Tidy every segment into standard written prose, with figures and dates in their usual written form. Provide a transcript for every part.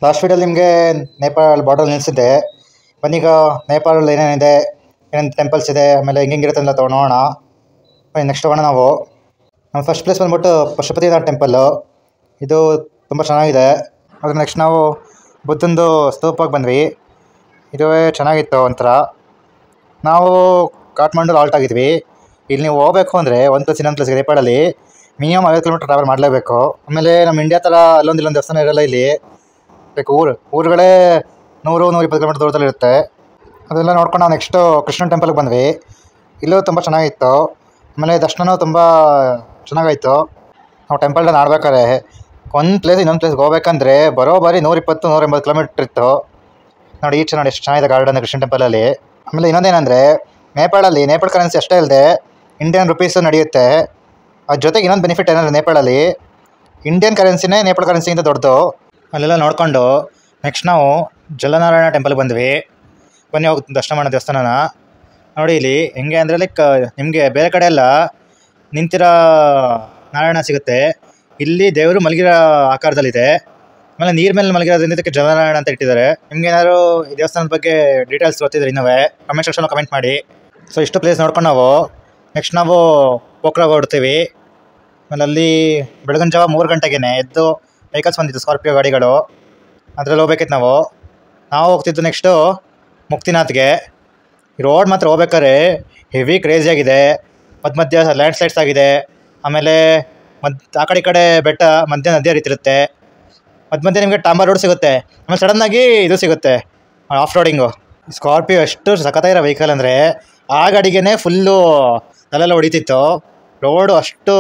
Last ವೀಡಿಯೋಲಿ ನಿಮಗೆ Nepal border ನಿಲ್ಲಿಸಿದ್ದೆ. ಬನ್ನೀಗ ನೇಪಾಳಲ್ಲಿ ಏನೇನಿದೆ, ಏನೇನು ಟೆಂಪಲ್ಸ್ ಇದೆ, ಆಮೇಲೆ ಹೆಂಗಿರುತ್ತೆ ಅಂತ ತೊಗೊಳೋಣ. ನೆಕ್ಸ್ಟ್ ಹೋಗೋಣ ನಾವು. ನಮ್ಮ ಫಸ್ಟ್ ಪ್ಲೇಸ್ ಬಂದ್ಬಿಟ್ಟು ಪಶುಪತಿನಾಥ್ ಟೆಂಪಲ್ಲು. ಇದು ತುಂಬ ಚೆನ್ನಾಗಿದೆ. ಅದ್ರ ನೆಕ್ಸ್ಟ್ ನಾವು ಬುದ್ಧಂದು ಸ್ತೂಪಕ್ಕೆ ಬಂದ್ವಿ. ಇದುವೇ ಚೆನ್ನಾಗಿತ್ತು ಒಂಥರ. ನಾವು ಕಾಠ್ಮಂಡು ಆಲ್ಟ್ ಆಗಿದ್ವಿ. ಇಲ್ಲಿ ನೀವು ಹೋಗಬೇಕು ಅಂದರೆ ಒಂದು ಪ್ಲೇಸ್ ಇನ್ನೊಂದು ಪ್ಲೇಸ್ಗೆ ನೇಪಾಳಲ್ಲಿ ಮಿನಿಮಮ್ 50 ಕಿಲೋಮೀಟರ್ ಟ್ರಾವೆಲ್ ಮಾಡಲೇಬೇಕು. ಆಮೇಲೆ ನಮ್ಮ ಇಂಡಿಯಾ ಥರ ಅಲ್ಲೊಂದು ಇಲ್ಲೊಂದು ದೇವಸ್ಥಾನ ಇರೋಲ್ಲ ಇಲ್ಲಿ. ಲೈಕ್ ಊರುಗಳೇ 100-120 ಕಿಲೋಮೀಟರ್ ದೂರದಲ್ಲಿ ಇರುತ್ತೆ. ಅದೆಲ್ಲ ನೋಡ್ಕೊಂಡು ನಾವು ನೆಕ್ಸ್ಟು ಕೃಷ್ಣನ ಟೆಂಪಲ್ಗೆ ಬಂದ್ವಿ. ಇಲ್ಲೂ ತುಂಬ ಚೆನ್ನಾಗಿತ್ತು. ಆಮೇಲೆ ದರ್ಶನವೂ ತುಂಬ ಚೆನ್ನಾಗಾಯಿತು. ನಾವು ಟೆಂಪಲ್ನ ಆಡ್ಬೇಕಾದ್ರೆ ಒಂದು ಪ್ಲೇಸ್ ಇನ್ನೊಂದು ಪ್ಲೇಸ್ಗೆ ಹೋಗ್ಬೇಕಂದ್ರೆ ಬರೋಬ್ಬರಿ 120-180 ಕಿಲೋಮೀಟ್ರ್ ಇತ್ತು. ನೋಡಿ ಈಚೆ ನೋಡಿ ಎಷ್ಟು ಚೆನ್ನಾಗಿದೆ ಗಾರ್ಡನ್ ಕೃಷ್ಣ ಟೆಂಪಲಲ್ಲಿ. ಆಮೇಲೆ ಇನ್ನೊಂದೇನೆಂದರೆ ನೇಪಾಳಲ್ಲಿ ನೇಪಾಳ ಕರೆನ್ಸಿ ಅಷ್ಟೇ ಅಲ್ಲದೆ ಇಂಡಿಯನ್ ರುಪೀಸು ನಡೆಯುತ್ತೆ. ಅದ್ರ ಜೊತೆಗೆ ಇನ್ನೊಂದು ಬೆನಿಫಿಟ್ ಏನಂದರೆ ನೇಪಾಳಲ್ಲಿ ಇಂಡಿಯನ್ ಕರೆನ್ಸಿನೇ ನೇಪಾಳ ಕರೆನ್ಸಿಗಿಂತ ದೊಡ್ಡದು. ಅಲ್ಲೆಲ್ಲ ನೋಡಿಕೊಂಡು ನೆಕ್ಸ್ಟ್ ನಾವು ಜಲನಾರಾಯಣ ಟೆಂಪಲ್ಗೆ ಬಂದ್ವಿ. ಬನ್ನಿ ಹೋಗಿ ದರ್ಶನ ಮಾಡೋ ದೇವಸ್ಥಾನನ. ನೋಡಿ ಇಲ್ಲಿ ಹೆಂಗೆ ಅಂದರೆ ಲೈಕ್ ನಿಮಗೆ ಬೇರೆ ಕಡೆ ಎಲ್ಲ ನಿಂತಿರೋ ನಾರಾಯಣ ಸಿಗುತ್ತೆ. ಇಲ್ಲಿ ದೇವರು ಮಲಗಿರೋ ಆಕಾರದಲ್ಲಿದೆ. ಆಮೇಲೆ ನೀರು ಮೇಲೆ ಮಲಗಿರೋದ್ರಿಂದ ಇದಕ್ಕೆ ಜಲನಾರಾಯಣ ಅಂತ ಇಟ್ಟಿದ್ದಾರೆ. ನಿಮ್ಗೆ ಏನಾದ್ರು ಈ ದೇವಸ್ಥಾನದ ಬಗ್ಗೆ ಡೀಟೇಲ್ಸ್ ಗೊತ್ತಿದ್ರೆ ಇನ್ನೂ ಕಮೆಂಟ್ ಸೆಕ್ಷನ್ ಕಮೆಂಟ್ ಮಾಡಿ. ಸೊ ಇಷ್ಟು ಪ್ಲೇಸ್ ನೋಡ್ಕೊಂಡು ನಾವು ನೆಕ್ಸ್ಟ್ ನಾವು ಪೋಖ್ರಾಗೆ ಹೊರಡ್ತೀವಿ. ಆಮೇಲೆ ಅಲ್ಲಿ ಬೆಳಗಿನ ಜಾವ 3 ಗಂಟೆಗೆ ಎದ್ದು ವೆಹಿಕಲ್ಸ್ ಬಂದಿತ್ತು, ಸ್ಕಾರ್ಪಿಯೋ ಗಾಡಿಗಳು. ಅದರಲ್ಲಿ ಹೋಗ್ಬೇಕಿತ್ತು ನಾವು ಹೋಗ್ತಿದ್ದು ನೆಕ್ಸ್ಟು ಮುಕ್ತಿನಾಥ್ಗೆ. ಈ ರೋಡ್ ಮಾತ್ರ ಹೋಗ್ಬೇಕಾದ್ರೆ ಹೆವಿ ಕ್ರೇಜಿಯಾಗಿದೆ. ಮಧ್ಯ ಲ್ಯಾಂಡ್ ಸ್ಲೈಡ್ಸ್ ಆಗಿದೆ. ಆಮೇಲೆ ಆ ಕಡೆ ಈ ಕಡೆ ಬೆಟ್ಟ ಮಧ್ಯೆ ನದಿ ಹರಿತಿರುತ್ತೆ. ಮಧ್ಯೆ ನಿಮಗೆ ಟಾಂಬರ್ ರೋಡ್ ಸಿಗುತ್ತೆ. ಆಮೇಲೆ ಸಡನ್ನಾಗಿ ಇದು ಸಿಗುತ್ತೆ ಆಫ್ ರೋಡಿಂಗು. ಸ್ಕಾರ್ಪಿಯೋ ಎಷ್ಟು ಸಖತ್ತಾಗಿರೋ ವೆಹಿಕಲ್ ಅಂದರೆ ಆ ಗಾಡಿಗೆ ಫುಲ್ಲು ತಲೆಲ್ಲ ಹೊಡಿತಿತ್ತು. ರೋಡು ಅಷ್ಟು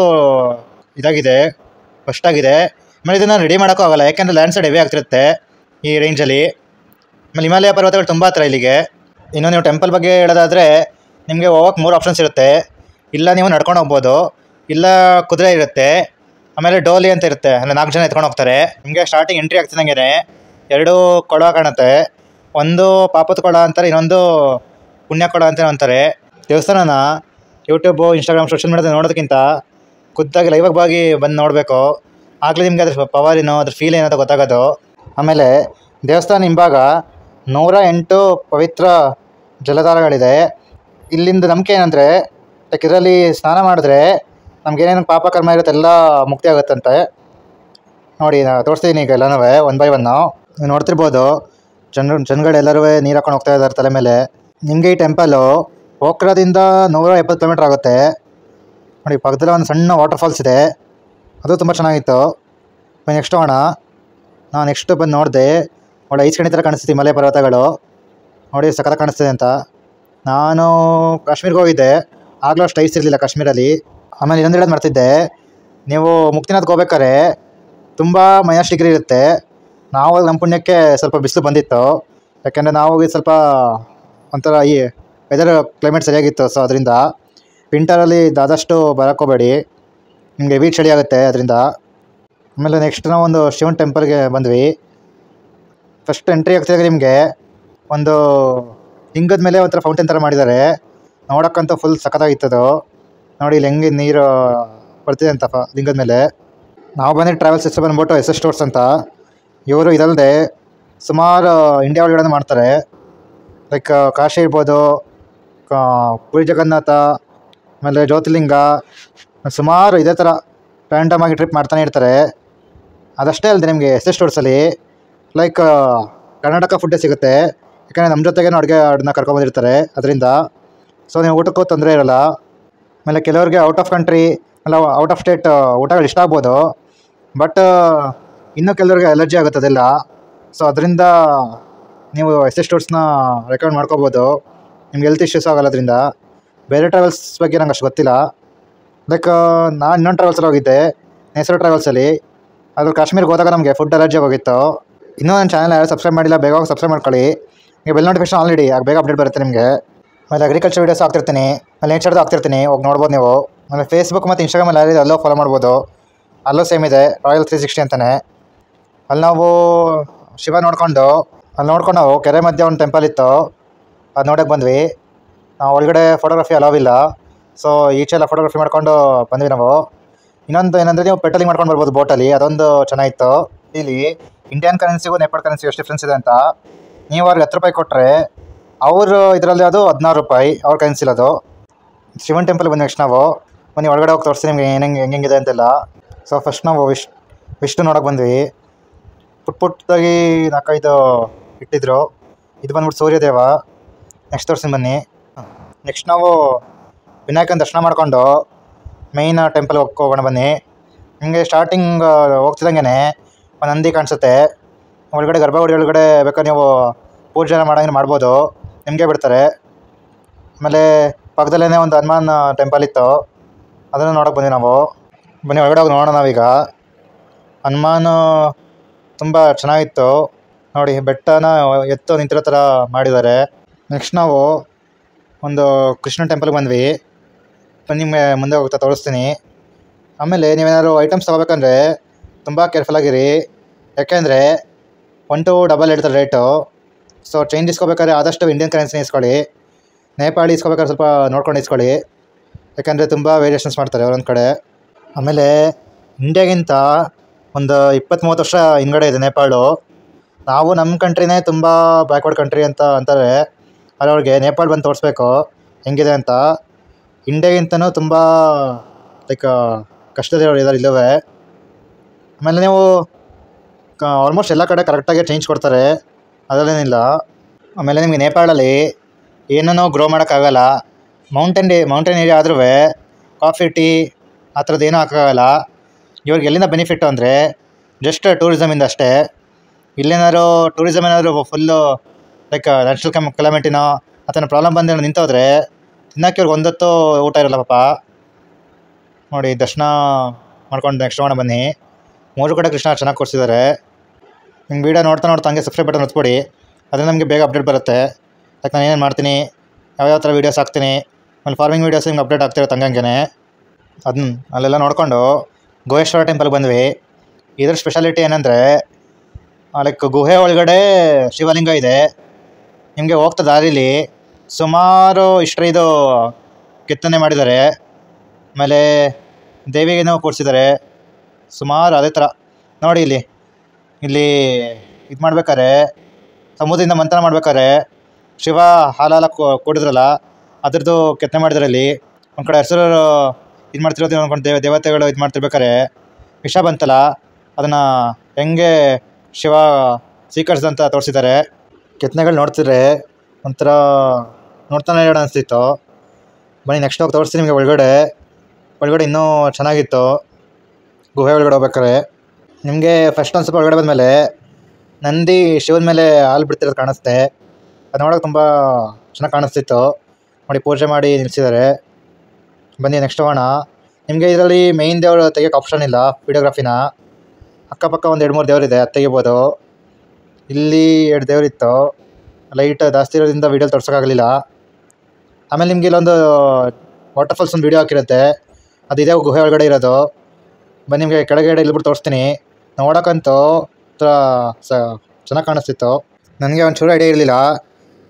ಇದಾಗಿದೆ, ಫಸ್ಟಾಗಿದೆ. ಆಮೇಲೆ ಇದನ್ನು ರೆಡಿ ಮಾಡೋಕ್ಕೂ ಆಗೋಲ್ಲ, ಯಾಕೆಂದರೆ ಲ್ಯಾಂಡ್ ಸೈಡ್ ಹೆವಿ ಆಗ್ತಿರುತ್ತೆ ಈ ರೇಂಜಲ್ಲಿ. ಆಮೇಲೆ ಹಿಮಾಲಯ ಪರ್ವತಗಳು ತುಂಬ ಹತ್ರ ಇಲ್ಲಿಗೆ. ಇನ್ನು ನೀವು ಟೆಂಪಲ್ ಬಗ್ಗೆ ಹೇಳೋದಾದರೆ ನಿಮಗೆ ಹೋಗೋಕ್ಕೆ 3 ಆಪ್ಷನ್ಸ್ ಇರುತ್ತೆ. ಇಲ್ಲ ನೀವು ನಡ್ಕೊಂಡು ಹೋಗ್ಬೋದು, ಇಲ್ಲ ಕುದುರೆ ಇರುತ್ತೆ, ಆಮೇಲೆ ಡೋಲಿ ಅಂತ ಇರುತ್ತೆ, ಅಂದರೆ 4 ಜನ ಎತ್ಕೊಂಡು ಹೋಗ್ತಾರೆ. ನಿಮಗೆ ಸ್ಟಾರ್ಟಿಂಗ್ ಎಂಟ್ರಿ ಆಗ್ತಿದ್ದಂಗೆ 2 ಕೊಳ ಕಾಣುತ್ತೆ. ಒಂದು ಪಾಪದ ಕೊಳ ಅಂತಾರೆ, ಇನ್ನೊಂದು ಪುಣ್ಯ ಕೊಳ ಅಂತ ಅಂತಾರೆ. ದೇವಸ್ಥಾನನ ಯೂಟ್ಯೂಬು, ಇನ್ಸ್ಟಾಗ್ರಾಮ್, ಸೋಷಿಯಲ್ ಮೀಡಿಯಾದಲ್ಲಿ ನೋಡೋದಕ್ಕಿಂತ ಖುದ್ದಾಗಿ ಲೈವಾಗಿ ಬಂದು ನೋಡಬೇಕು. ಆಗಲೇ ನಿಮಗೆ ಅದ್ರ ಪವರ್ ಏನೋ, ಅದ್ರ ಫೀಲ್ ಏನೋ ಅಂತ ಗೊತ್ತಾಗೋದು. ಆಮೇಲೆ ದೇವಸ್ಥಾನ ಹಿಂಭಾಗ 108 ಪವಿತ್ರ ಜಲಧಾರಗಳಿದೆ. ಇಲ್ಲಿಂದ ನಂಬಿಕೆ ಏನಂದರೆ ಲೈಕ್ ಇದರಲ್ಲಿ ಸ್ನಾನ ಮಾಡಿದ್ರೆ ನಮಗೇನೇನು ಪಾಪ ಕರ್ಮ ಇರುತ್ತೆ ಎಲ್ಲ ಮುಕ್ತಿ ಆಗುತ್ತಂತೆ. ನೋಡಿ ನಾನು ತೋರಿಸ್ತೀನಿ ಈಗ ಎಲ್ಲನೂ 1 by 1 ನೀವು ನೋಡ್ತಿರ್ಬೋದು. ಜನಗಳೆಲ್ಲರೂ ನೀರು ಹಾಕೊಂಡು ಹೋಗ್ತಾ ಇದ್ದಾರೆ ತಲೆ ಮೇಲೆ. ನಿಮಗೆ ಈ ಟೆಂಪಲ್ಲು ಪೋಖ್ರಾದಿಂದ 170 ಕಿಲೋಮೀಟ್ರ್ ಆಗುತ್ತೆ. ನೋಡಿ ಪಕ್ಕದಲ್ಲೇ ಒಂದು ಸಣ್ಣ ವಾಟರ್ ಫಾಲ್ಸ್ ಇದೆ, ಅದು ತುಂಬ ಚೆನ್ನಾಗಿತ್ತು. ನೆಕ್ಸ್ಟ್ ಹೋಗೋಣ. ನಾನು ನೆಕ್ಸ್ಟ್ ಬಂದು ನೋಡಿದೆ, ಒಳ್ಳೆ ಐಸ್ ಕಣಿ ಥರ ಕಾಣಿಸ್ತಿದೆ ಹಿಮಾಲಯ ಪರ್ವತಗಳು. ನೋಡಿ ಸಖತ್ತಾಗಿ ಕಾಣಿಸ್ತಿದೆ ಅಂತ. ನಾನು ಕಾಶ್ಮೀರ್ಗೆ ಹೋಗಿದ್ದೆ, ಆಗಲೂ ಅಷ್ಟು ಐಸ್ ಇರಲಿಲ್ಲ ಕಾಶ್ಮೀರಲ್ಲಿ. ಆಮೇಲೆ ಇನ್ನೊಂದು ಹೇಳೋದು ಮಾಡ್ತಿದ್ದೆ, ನೀವು ಮುಕ್ತಿನಾಥ್ಗೆ ಹೋಗ್ಬೇಕಾದ್ರೆ ತುಂಬ -ಡಿಗ್ರಿ ಇರುತ್ತೆ. ನಾವು ನಮ್ಮ ಪುಣ್ಯಕ್ಕೆ ಸ್ವಲ್ಪ ಬಿಸಿಲು ಬಂದಿತ್ತು, ಯಾಕೆಂದರೆ ನಾವು ಹೋಗಿ ಸ್ವಲ್ಪ ಒಂಥರ ಈ ವೆದರ್ ಕ್ಲೈಮೇಟ್ ಸರಿಯಾಗಿತ್ತು. ಸೊ ಅದರಿಂದ ವಿಂಟರಲ್ಲಿ ಆದಷ್ಟು ಬರೋಕ್ಕೋಗಬೇಡಿ, ನಿಮಗೆ ಹೆವಿ ಚಳಿ ಆಗುತ್ತೆ ಅದರಿಂದ. ಆಮೇಲೆ ನೆಕ್ಸ್ಟ್ ನಾವು ಒಂದು ಶಿವನ ಟೆಂಪಲ್ಗೆ ಬಂದ್ವಿ. ಫಸ್ಟ್ ಎಂಟ್ರಿ ಆಗ್ತಿದ್ದಾಗ ನಿಮಗೆ ಒಂದು ಲಿಂಗದ ಮೇಲೆ ಒಂಥರ ಫೌಂಟೇನ್ ಥರ ಮಾಡಿದ್ದಾರೆ. ನೋಡೋಕ್ಕಂತೂ ಫುಲ್ ಸಖತ್ತಾಗಿತ್ತದು. ನೋಡಿ ಇಲ್ಲಿ ಹೆಂಗೆ ನೀರು ಬರ್ತಿದೆ ಅಂತ ಲಿಂಗದ ಮೇಲೆ. ನಾವು ಬಂದಿದ್ದು ಟ್ರಾವೆಲ್ಸ್ ಹೆಸರು ಬಂದ್ಬಿಟ್ಟು SS ಟೂರ್ಸ್ ಅಂತ. ಇವರು ಇದಲ್ಲದೆ ಸುಮಾರು ಇಂಡಿಯಾ ಒಳಗಡೆ ಮಾಡ್ತಾರೆ. ಲೈಕ್ ಕಾಶಿ ಇರ್ಬೋದು, ಪುರಿ ಜಗನ್ನಾಥ, ಆಮೇಲೆ ಜ್ಯೋತಿರ್ಲಿಂಗ, ಸುಮಾರು ಇದೇ ಥರ ರ್ಯಾಂಡಮ್ ಆಗಿ ಟ್ರಿಪ್ ಮಾಡ್ತಾನೆ ಇರ್ತಾರೆ. ಅದಷ್ಟೇ ಅಲ್ಲದೆ ನಿಮಗೆ SS ಟೂರ್ಸಲ್ಲಿ ಲೈಕ್ ಕರ್ನಾಟಕ ಫುಡ್ಡೇ ಸಿಗುತ್ತೆ, ಯಾಕೆಂದರೆ ನಮ್ಮ ಜೊತೆಗೇ ಅಡುಗೆ ಅದನ್ನ ಕರ್ಕೊಂಬಂದಿರ್ತಾರೆ ಅದರಿಂದ. ಸೊ ನೀವು ಊಟಕ್ಕೂ ತೊಂದರೆ ಇರೋಲ್ಲ. ಆಮೇಲೆ ಕೆಲವ್ರಿಗೆ ಔಟ್ ಆಫ್ ಕಂಟ್ರಿ ಅಲ್ಲ ಔಟ್ ಆಫ್ ಸ್ಟೇಟ್ ಊಟಗಳು ಇಷ್ಟ ಆಗ್ಬೋದು, ಬಟ್ ಇನ್ನೂ ಕೆಲವ್ರಿಗೆ ಅಲರ್ಜಿ ಆಗುತ್ತೆ ಅದೆಲ್ಲ. ಸೊ ಅದರಿಂದ ನೀವು SS ಟೂರ್ಸ್ನ ರೆಕಮೆಂಡ್ ಮಾಡ್ಕೋಬೋದು, ನಿಮ್ಗೆ ಹೆಲ್ತ್ ಇಶ್ಯೂಸ್ ಆಗೋಲ್ಲ ಅದರಿಂದ. ಬೇರೆ ಟ್ರಾವೆಲ್ಸ್ ಬಗ್ಗೆ ನಂಗೆ ಅಷ್ಟು ಗೊತ್ತಿಲ್ಲ. ಲೈಕ್ ನಾನು ಇನ್ನೊಂದು ಟ್ರಾವೆಲ್ಸಲ್ಲಿ ಹೋಗಿದ್ದೆ, ನೇಸರ ಟ್ರಾವೆಲ್ಸಲ್ಲಿ. ಅದು ಕಾಶ್ಮೀರ್ಗೆ ಹೋದಾಗ ನಮಗೆ ಫುಡ್ ಅಲರ್ಜಿ ಹೋಗಿತ್ತು. ಇನ್ನೂ ನನ್ನ ಚಾನಲ್ ಯಾರು ಸಬ್ಸ್ಕ್ರೈಬ್ ಮಾಡಿಲ್ಲ, ಬೇಗ ಹೋಗಿ ಸಬ್ಸ್ಕ್ರೈಬ್ ಮಾಡ್ಕೊಳ್ಳಿ. ನೀವು ಬೆಲ್ ನೋಟಿಫಿಕೇಶನ್ ಆಲ್ರೆಡಿ ಆಗ ಬೇಗ ಅಪ್ಡೇಟ್ ಬರುತ್ತೆ ನಿಮಗೆ. ಆಮೇಲೆ ಅಗ್ರಿಕಲ್ಚರ್ ವೀಡಿಯೋಸ್ ಆಗ್ತಿರ್ತೀನಿ, ಆಮೇಲೆ ನೇಚರ್ದು ಆಗ್ತಿರ್ತೀನಿ, ಹೋಗಿ ನೋಡ್ಬೋದು ನೀವು. ಆಮೇಲೆ ಫೇಸ್ಬುಕ್ ಮತ್ತು ಇನ್ಸ್ಟಾಗ್ರಾಮಲ್ಲಿ ಯಾರಿದೆ ಅಲ್ಲೋ ಫಾಲೋ ಮಾಡ್ಬೋದು. ಅಲ್ಲೂ ಸೇಮ್ ಇದೆ ರಾಯಲ್ 360 ಅಂತಲೇ. ಅಲ್ಲಿ ನಾವು ಶಿವ ನೋಡ್ಕೊಂಡು ನಾವು ಕೆರೆ ಮಧ್ಯೆ ಒಂದು ಟೆಂಪಲ್ ಇತ್ತು, ಅದು ನೋಡೋಕ್ಕೆ ಬಂದ್ವಿ. ನಾವು ಒಳಗಡೆ ಫೋಟೋಗ್ರಫಿ ಅಲೋವಿಲ್ಲ, ಸೊ ಈಚೆಲ್ಲ ಫೋಟೋಗ್ರಫಿ ಮಾಡ್ಕೊಂಡು ಬಂದ್ವಿ ನಾವು. ಇನ್ನೊಂದು ಏನಂದರೆ ನೀವು ಪೆಟ್ರೋಲಿಂಗ್ ಮಾಡ್ಕೊಂಡು ಬರ್ಬೋದು ಬೋಟಲ್ಲಿ, ಅದೊಂದು ಚೆನ್ನಾಗಿತ್ತು. ಇಲ್ಲಿ ಇಂಡಿಯನ್ ಕರೆನ್ಸಿಗೂ ನೇಪಾಳ ಕರೆನ್ಸಿಗೂ ಎಷ್ಟು ಡಿಫ್ರೆನ್ಸ್ ಇದೆ ಅಂತ. ನೀವು ಅವ್ರಿಗೆ 10 ರೂಪಾಯಿ ಕೊಟ್ಟರೆ ಅವರು ಇದರಲ್ಲಿ ಅದು 16 ರೂಪಾಯಿ ಅವ್ರ ಕರೆನ್ಸಿಲ್ ಅದು. ಶಿವನ್ ಟೆಂಪಲ್ಗೆ ಬಂದ ನೆಕ್ಸ್ಟ್ ನಾವು ಬನ್ನಿ ಒಳಗಡೆ ಹೋಗಿ ತೋರಿಸ್ತೀನಿ ನಿಮಗೆ ಹೆಂಗಿದೆ ಅಂತೆಲ್ಲ. ಸೊ ಫಸ್ಟ್ ನಾವು ವಿಷ್ಣು ನೋಡೋಕೆ ಬಂದ್ವಿ. ಪುಟ್ಟದಾಗಿ 4-5 ಇಟ್ಟಿದ್ರು. ಇದು ಬಂದ್ಬಿಟ್ಟು ಸೂರ್ಯದೇವ. ನೆಕ್ಸ್ಟ್ ತೋರಿಸ್ತೀನಿ ಬನ್ನಿ. ನೆಕ್ಸ್ಟ್ ನಾವು ವಿನಾಯಕನ ದರ್ಶನ ಮಾಡಿಕೊಂಡು ಮೈನ್ ಟೆಂಪಲ್ ಹೋಗೋಣ ಬನ್ನಿ. ನಿಮಗೆ ಸ್ಟಾರ್ಟಿಂಗ್ ಹೋಗ್ತಿದ್ದಂಗೆ ಒಂದು ನಂದಿ ಕಾಣಿಸುತ್ತೆ. ಒಳಗಡೆ ಗರ್ಭಗುಡಿ ಒಳಗಡೆ ಬೇಕಾದ್ರೆ ನೀವು ಪೂಜೆ ಮಾಡೋಂಗೆ ಮಾಡ್ಬೋದು, ನಿಮಗೆ ಬಿಡ್ತಾರೆ. ಆಮೇಲೆ ಪಕ್ಕದಲ್ಲೇ ಒಂದು ಹನುಮಾನ್ ಟೆಂಪಲ್ ಇತ್ತು, ಅದನ್ನು ನೋಡೋಕೆ ಬಂದ್ವಿ ನಾವು. ಬನ್ನಿ ಒಳಗಡೆ ಹೋಗಿ ನೋಡೋಣ ನಾವೀಗ. ಹನುಮಾನ್ ತುಂಬ ಚೆನ್ನಾಗಿತ್ತು ನೋಡಿ, ಬೆಟ್ಟನ ಎತ್ತು ನಿಂತಿರೋ ಥರ ಮಾಡಿದ್ದಾರೆ. ನೆಕ್ಸ್ಟ್ ನಾವು ಒಂದು ಕೃಷ್ಣ ಟೆಂಪಲ್ಗೆ ಬಂದ್ವಿ. ನಿಮಗೆ ಮುಂದೆ ಹೋಗ್ತಾ ತೋರಿಸ್ತೀನಿ. ಆಮೇಲೆ ನೀವೇನಾದ್ರು ಐಟಮ್ಸ್ ತೊಗೋಬೇಕಂದ್ರೆ ತುಂಬ ಕೇರ್ಫುಲ್ಲಾಗಿರಿ, ಯಾಕೆಂದರೆ 1 to 2 ಹೇಳ್ತಾರೆ ರೇಟು. ಸೊ ಚೇಂಜ್ ಇಸ್ಕೋಬೇಕಾದ್ರೆ ಆದಷ್ಟು ಇಂಡಿಯನ್ ಕರೆನ್ಸಿನ ಇಸ್ಕೊಳ್ಳಿ. ನೇಪಾಳಿ ಇಸ್ಕೋಬೇಕಾದ್ರೆ ಸ್ವಲ್ಪ ನೋಡ್ಕೊಂಡು ಇಸ್ಕೊಳ್ಳಿ, ಯಾಕೆಂದರೆ ತುಂಬ ವೇರಿಯೇಷನ್ಸ್ ಮಾಡ್ತಾರೆ ಒಂದೊಂದು ಕಡೆ. ಆಮೇಲೆ ಇಂಡಿಯಾಗಿಂತ ಒಂದು 20-30 ವರ್ಷ ಹಿಂಗಡೆ ಇದೆ ನೇಪಾಳು. ನಾವು ನಮ್ಮ ಕಂಟ್ರಿನೇ ತುಂಬ ಬ್ಯಾಕ್ವರ್ಡ್ ಕಂಟ್ರಿ ಅಂತ ಅಂತಾರೆ. ಅವ್ರಿಗೆ ನೇಪಾಳ ಬಂದು ತೋರಿಸ್ಬೇಕು ಹೆಂಗಿದೆ ಅಂತ. ಇಂಡಿಯಾಗಿಂತನೂ ತುಂಬ ಲೈಕ್ ಕಷ್ಟದಲ್ಲಿ ಇದ್ದಾವೆ. ಆಮೇಲೆ ನೀವು ಆಲ್ಮೋಸ್ಟ್ ಎಲ್ಲ ಕಡೆ ಕರೆಕ್ಟಾಗಿ ಚೇಂಜ್ ಕೊಡ್ತಾರೆ, ಅದರಲ್ಲೇನಿಲ್ಲ. ಆಮೇಲೆ ನಿಮಗೆ ನೇಪಾಳಲ್ಲಿ ಏನನ್ನೂ ಗ್ರೋ ಮಾಡೋಕ್ಕಾಗಲ್ಲ. ಮೌಂಟೇನ್ ಏರಿಯಾ ಆದ್ರೂ ಕಾಫಿ ಟೀ ಆ ಥರದ್ದು ಏನೂ ಹಾಕೋಕ್ಕಾಗಲ್ಲ. ಇವ್ರಿಗೆ ಎಲ್ಲಿಂದ ಬೆನಿಫಿಟ್ಟು ಅಂದರೆ ಜಸ್ಟ್ ಟೂರಿಸಮಿಂದ ಅಷ್ಟೇ. ಇಲ್ಲೇನಾದ್ರು ಟೂರಿಸಮ್ ಏನಾದರೂ ಫುಲ್ಲು ಲೈಕ್ ನ್ಯಾಚುರಲ್ ಕ್ಲೈಮೇಟಿನೋ ಅಥವಾ ಪ್ರಾಬ್ಲಮ್ ಬಂದು ನಿಂತೋದ್ರೆ ತಿನ್ನೋಕ್ಕೆ ಇವ್ರಿಗೆ ಒಂದೊತ್ತು ಊಟ ಇರಲ್ಲ ಪಾಪ. ನೋಡಿ ದರ್ಶನ ಮಾಡ್ಕೊಂಡು ನೆಕ್ಸ್ಟ್ ಹೋಗೋಣ ಬನ್ನಿ. 3 ಕಡೆ ಕೃಷ್ಣ ಚೆನ್ನಾಗಿ ಕೊಡಿಸಿದ್ದಾರೆ. ನಿಮ್ಗೆ ವೀಡಿಯೋ ನೋಡ್ತಾ ಹಂಗೆ ಸಬ್ಸ್ಕ್ರೈಬ್ ಬಟನ್ ಒತ್ಬಿಡಿ, ಅದು ನಮಗೆ ಬೇಗ ಅಪ್ಡೇಟ್ ಬರುತ್ತೆ. ಲೈಕ್ ನಾನು ಏನೇನು ಮಾಡ್ತೀನಿ, ಯಾವ್ಯಾವ ಥರ ವೀಡಿಯೋಸ್ ಹಾಕ್ತೀನಿ, ಆಮೇಲೆ ಫಾರ್ಮಿಂಗ್ ವೀಡಿಯೋಸ್ ನಿಮ್ಗೆ ಅಪ್ಡೇಟ್ ಆಗ್ತಿರುತ್ತೆ ಹಂಗೆ. ಅದನ್ನ ಅಲ್ಲೆಲ್ಲ ನೋಡಿಕೊಂಡು ಗುಹೇಶ್ವರ ಟೆಂಪಲ್ಗೆ ಬಂದ್ವಿ. ಇದ್ರ ಸ್ಪೆಷಾಲಿಟಿ ಏನಂದರೆ ಲೈಕ್ ಗುಹೆ ಒಳಗಡೆ ಶಿವಲಿಂಗ ಇದೆ. ನಿಮಗೆ ಹೋಗ್ತಾ ದಾರಿಲಿ ಸುಮಾರು ಇದು ಕೆತ್ತನೆ ಮಾಡಿದ್ದಾರೆ. ಆಮೇಲೆ ದೇವಿಗೇನೋ ಕೂರಿಸಿದ್ದಾರೆ ಸುಮಾರು ಅದೇ ಥರ. ನೋಡಿ ಇಲ್ಲಿ ಇದು ಮಾಡ್ಬೇಕಾದ್ರೆ ಸಮುದ್ರದಿಂದ ಮಂಥನ ಮಾಡ್ಬೇಕಾದ್ರೆ ಶಿವ ಹಾಲೆಲ್ಲ ಕೊಡಿದ್ರಲ್ಲ ಅದ್ರದ್ದು ಕೆತ್ತನೆ ಮಾಡಿದ್ದಾರೆ. ಇಲ್ಲಿ ಒಂದು ಕಡೆ ಹೆಸರು ಇದು ಮಾಡ್ತಿರೋದು ಅಂದ್ಕೊಂಡು ದೇವತೆಗಳು ಇದು ಮಾಡ್ತಿರ್ಬೇಕಾರೆ ವಿಷ ಬಂತಲ್ಲ, ಅದನ್ನು ಹೆಂಗೆ ಶಿವ ಸ್ವೀಕರಿಸಿದಂತ ತೋರಿಸಿದ್ದಾರೆ. ಕೆತ್ತನೆಗಳು ನೋಡ್ತಿದ್ರೆ ಒಂಥರ ನೋಡ್ತಾನೆ ಹೇಳೋಣ ಅನಿಸ್ತಿತ್ತು. ಬನ್ನಿ ನೆಕ್ಸ್ಟ್ ಹೋಗಿ ತೋರಿಸ್ತೀನಿ ನಿಮಗೆ. ಒಳಗಡೆ ಇನ್ನೂ ಚೆನ್ನಾಗಿತ್ತು. ಗುಹೆ ಒಳಗಡೆ ಹೋಗ್ಬೇಕಾರೆ ನಿಮಗೆ ಫಸ್ಟ್ ಒಂದು ಸ್ವಲ್ಪ ಒಳಗಡೆ ಬಂದಮೇಲೆ ನಂದಿ ಶಿವನ ಮೇಲೆ ಹಾಲು ಬಿಡ್ತಿರೋದು ಕಾಣಿಸುತ್ತೆ. ಅದು ನೋಡೋಕೆ ತುಂಬ ಚೆನ್ನಾಗಿ ಕಾಣಿಸ್ತಿತ್ತು. ನೋಡಿ ಪೂಜೆ ಮಾಡಿ ನಿಲ್ಲಿಸಿದ್ದಾರೆ. ಬನ್ನಿ ನೆಕ್ಸ್ಟ್ ಹೋಗೋಣ. ನಿಮಗೆ ಇದರಲ್ಲಿ ಮೇಯ್ನ್ ದೇವರು ತೆಗಿಯೋಕ್ಕೆ ಆಪ್ಷನ್ ಇಲ್ಲ, ವಿಡಿಯೋಗ್ರಫಿನ. ಅಕ್ಕಪಕ್ಕ ಒಂದು 2-3 ದೇವರಿದೆ, ಅದು ತೆಗಿಬೋದು. ಇಲ್ಲಿ 2 ದೇವರಿತ್ತು, ಲೈಟ್ ಜಾಸ್ತಿ ಇರೋದ್ರಿಂದ ವೀಡಿಯೋ ತೋರ್ಸೋಕ್ಕಾಗಲಿಲ್ಲ. ಆಮೇಲೆ ನಿಮಗೆ ಇಲ್ಲೊಂದು ವಾಟರ್ಫಾಲ್ಸ್ ಒಂದು ವೀಡಿಯೋ ಹಾಕಿರುತ್ತೆ, ಅದು ಇದೇ ಗುಹೆ ಒಳಗಡೆ ಇರೋದು. ಬನ್ನಿ ನಿಮಗೆ ಕೆಳಗಡೆ ಇಲ್ಬಿಟ್ಟು ತೋರಿಸ್ತೀನಿ. ನೋಡೋಕ್ಕಂತೂ ಥರ ಚೆನ್ನಾಗಿ ಕಾಣಿಸ್ತಿತ್ತು. ನನಗೆ ಒಂಚೂರು ಐಡಿಯಾ ಇರಲಿಲ್ಲ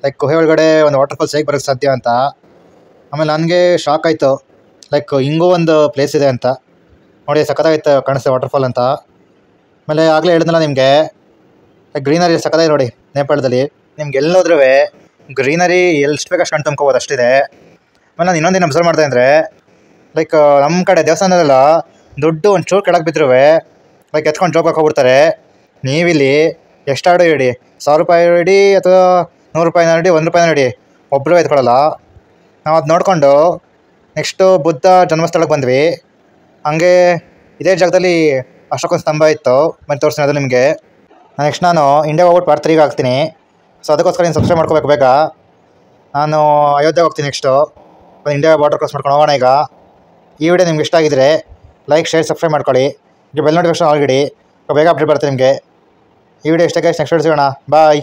ಲೈಕ್ ಗುಹೆ ಒಳಗಡೆ ಒಂದು ವಾಟರ್ಫಾಲ್ಸ್ ಹೇಗೆ ಬರೋಕ್ಕೆ ಸಾಧ್ಯ ಅಂತ. ಆಮೇಲೆ ನನಗೆ ಶಾಕ್ ಆಯಿತು, ಲೈಕ್ ಹಿಂಗೂ ಒಂದು ಪ್ಲೇಸ್ ಇದೆ ಅಂತ. ನೋಡಿ ಸಖತ್ತಾಗಿತ್ತು ಕಾಣಿಸ್ತೆ ವಾಟರ್ಫಾಲ್ ಅಂತ. ಆಮೇಲೆ ಆಗಲೇ ಹೇಳಿದ್ನಲ್ಲ ನಿಮಗೆ ಗ್ರೀನರಿ ಸಖತ್ತಾಗಿ ನೋಡಿ ನೇಪಾಳದಲ್ಲಿ. ನಿಮ್ಗೆ ಎಲ್ಲೋದ್ರೂ ಗ್ರೀನರಿ ಎಷ್ಟು ಬೇಕಷ್ಟು ಕಣ್ಣು ತುಂಬ್ಕೋಬೋದು, ಅಷ್ಟಿದೆ. ಆಮೇಲೆ ನಾನು ಇನ್ನೊಂದೇನು ಅಬ್ಸರ್ವ್ ಮಾಡಿದೆ ಅಂದರೆ ಲೈಕ್ ನಮ್ಮ ಕಡೆ ದೇವಸ್ಥಾನದಲ್ಲ ದುಡ್ಡು ಒಂಚೂರು ಕೆಳಗೆ ಬಿದ್ದರೂ ಲೈಕ್ ಎತ್ಕೊಂಡು ಜೋಬಕ್ಕೆ ಹೋಗ್ಬಿಡ್ತಾರೆ. ನೀವಿಲ್ಲಿ ಎಷ್ಟಾಡು ಇಡಿ, 1000 ರೂಪಾಯಿ ಇಡಿ ಅಥವಾ 100 ರೂಪಾಯಿನ ಇಡಿ, 1 ರೂಪಾಯಿನ ಇಡಿ, ಒಬ್ಬರು ಎತ್ಕೊಳ್ಳಲ್ಲ. ನಾವು ಅದು ನೋಡಿಕೊಂಡು ನೆಕ್ಸ್ಟು ಬುದ್ಧ ಜನ್ಮಸ್ಥಳಕ್ಕೆ ಬಂದ್ವಿ. ಹಂಗೆ ಇದೇ ಜಾಗದಲ್ಲಿ ಅಶೋಕನ ಸ್ತಂಭ ಇತ್ತು, ಮತ್ತೆ ತೋರಿಸ್ತೀನಿ ಅದು ನಿಮಗೆ. ನೆಕ್ಸ್ಟ್ ನಾನು ಇಂಡಿಯಾಗೆ ಹೋಗ್ಬಿಟ್ಟು ಪಾರ್ಟ್ 3 ಹಾಕ್ತೀನಿ. ಸೊ ಅದಕ್ಕೋಸ್ಕರ ನೀನು ಸಬ್ಸ್ಕ್ರೈಬ್ ಮಾಡ್ಕೋಬೇಕು ಬೇಗ. ನಾನು ಅಯೋಧ್ಯೆಗೆ ಹೋಗ್ತೀನಿ ನೆಕ್ಸ್ಟು. ಇಂಡಿಯಾ ಬಾರ್ಡರ್ ಕ್ರಾಸ್ ಮಾಡ್ಕೊಂಡು ಹೋಗೋಣ ಈಗ. ಈ ವಿಡಿಯೋ ನಿಮ್ಗೆ ಇಷ್ಟ ಆಗಿದ್ರೆ ಲೈಕ್, ಶೇರ್, ಸಬ್ಸ್ಕ್ರೈಬ್ ಮಾಡ್ಕೊಳ್ಳಿ. ಈಗ ಬೆಲ್ ನೋಟಿಫಿಕೇಷನ್ ಆಲ್ರೆಡಿ ಬೇಗ ಅಪ್ಡೇಟ್ ಬರುತ್ತೆ ನಿಮಗೆ. ಈ ವಿಡಿಯೋ ಇಷ್ಟ ಆಗಿ ನೆಕ್ಸ್ಟ್ ವಿಡಿಯೋ ಸಿಗೋಣ. ಬಾಯ್.